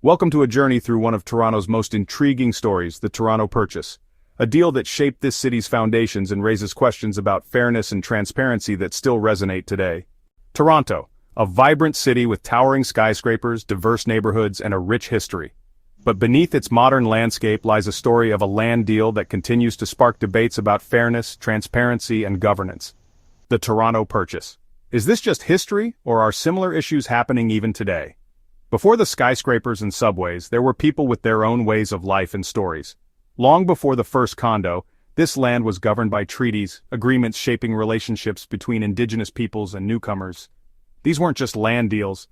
Welcome to a journey through one of Toronto's most intriguing stories, the Toronto Purchase. A deal that shaped this city's foundations and raises questions about fairness and transparency that still resonate today. Toronto, a vibrant city with towering skyscrapers, diverse neighborhoods, and a rich history. But beneath its modern landscape lies a story of a land deal that continues to spark debates about fairness, transparency, and governance. The Toronto Purchase. Is this just history, or are similar issues happening even today? Before the skyscrapers and subways, there were people with their own ways of life and stories. Long before the first condo, this land was governed by treaties, agreements shaping relationships between indigenous peoples and newcomers. These weren't just land deals.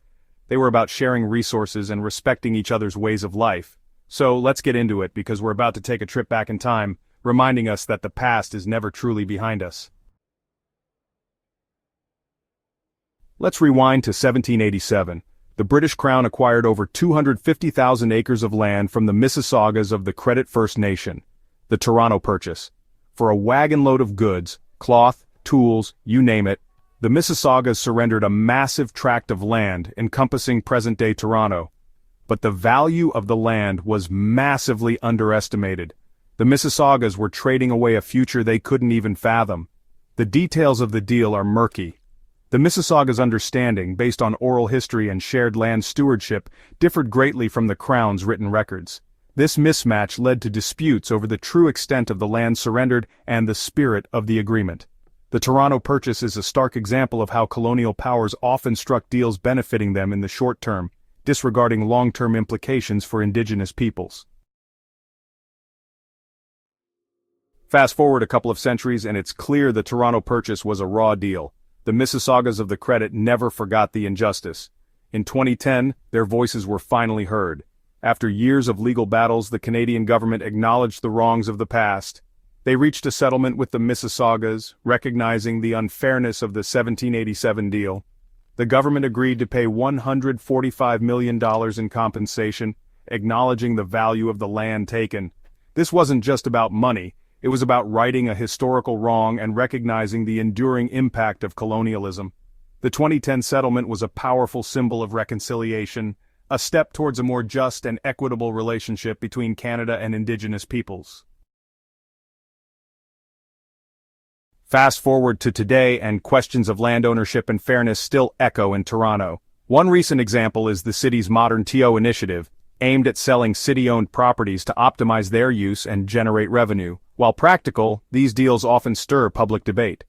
They were about sharing resources and respecting each other's ways of life. So let's get into it because we're about to take a trip back in time, reminding us that the past is never truly behind us. Let's rewind to 1787. The British Crown acquired over 250,000 acres of land from the Mississaugas of the Credit First Nation, the Toronto Purchase. For a wagon load of goods, cloth, tools, you name it, the Mississaugas surrendered a massive tract of land encompassing present-day Toronto. But the value of the land was massively underestimated. The Mississaugas were trading away a future they couldn't even fathom. The details of the deal are murky. The Mississaugas' understanding, based on oral history and shared land stewardship, differed greatly from the Crown's written records. This mismatch led to disputes over the true extent of the land surrendered and the spirit of the agreement. The Toronto Purchase is a stark example of how colonial powers often struck deals benefiting them in the short term, disregarding long-term implications for indigenous peoples. Fast forward a couple of centuries and it's clear the Toronto Purchase was a raw deal. The Mississaugas of the Credit never forgot the injustice. In 2010, their voices were finally heard. After years of legal battles, the Canadian government acknowledged the wrongs of the past. They reached a settlement with the Mississaugas, recognizing the unfairness of the 1787 deal. The government agreed to pay $145 million in compensation, acknowledging the value of the land taken. This wasn't just about money. It was about righting a historical wrong and recognizing the enduring impact of colonialism. The 2010 settlement was a powerful symbol of reconciliation, a step towards a more just and equitable relationship between Canada and Indigenous peoples. Fast forward to today and questions of land ownership and fairness still echo in Toronto. One recent example is the city's Modern TO initiative, aimed at selling city-owned properties to optimize their use and generate revenue. While practical, these deals often stir public debate.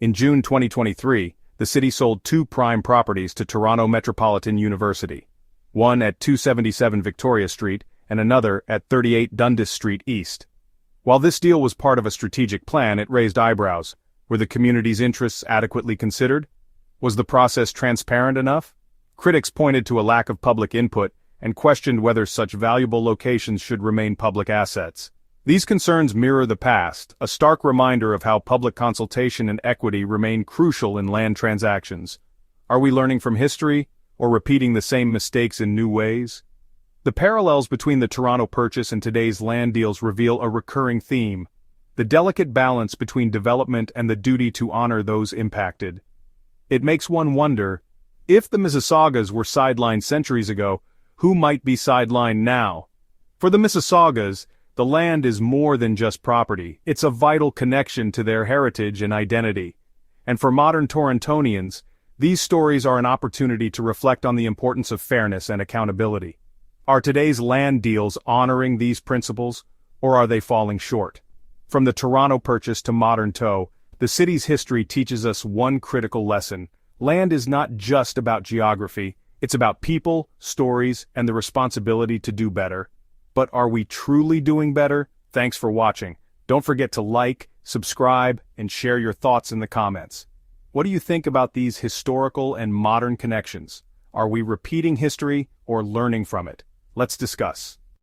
In June 2023, the city sold two prime properties to Toronto Metropolitan University, one at 277 Victoria Street and another at 38 Dundas Street East. While this deal was part of a strategic plan, it raised eyebrows. Were the community's interests adequately considered? Was the process transparent enough? Critics pointed to a lack of public input and questioned whether such valuable locations should remain public assets. These concerns mirror the past, a stark reminder of how public consultation and equity remain crucial in land transactions. Are we learning from history, or repeating the same mistakes in new ways? The parallels between the Toronto Purchase and today's land deals reveal a recurring theme: the delicate balance between development and the duty to honor those impacted. It makes one wonder, if the Mississaugas were sidelined centuries ago, who might be sidelined now? For the Mississaugas, the land is more than just property, it's a vital connection to their heritage and identity. And for modern Torontonians, these stories are an opportunity to reflect on the importance of fairness and accountability. Are today's land deals honoring these principles, or are they falling short? From the Toronto Purchase to modern TO, the city's history teaches us one critical lesson. Land is not just about geography, it's about people, stories, and the responsibility to do better. But are we truly doing better? Thanks for watching. Don't forget to like, subscribe, and share your thoughts in the comments. What do you think about these historical and modern connections? Are we repeating history or learning from it? Let's discuss.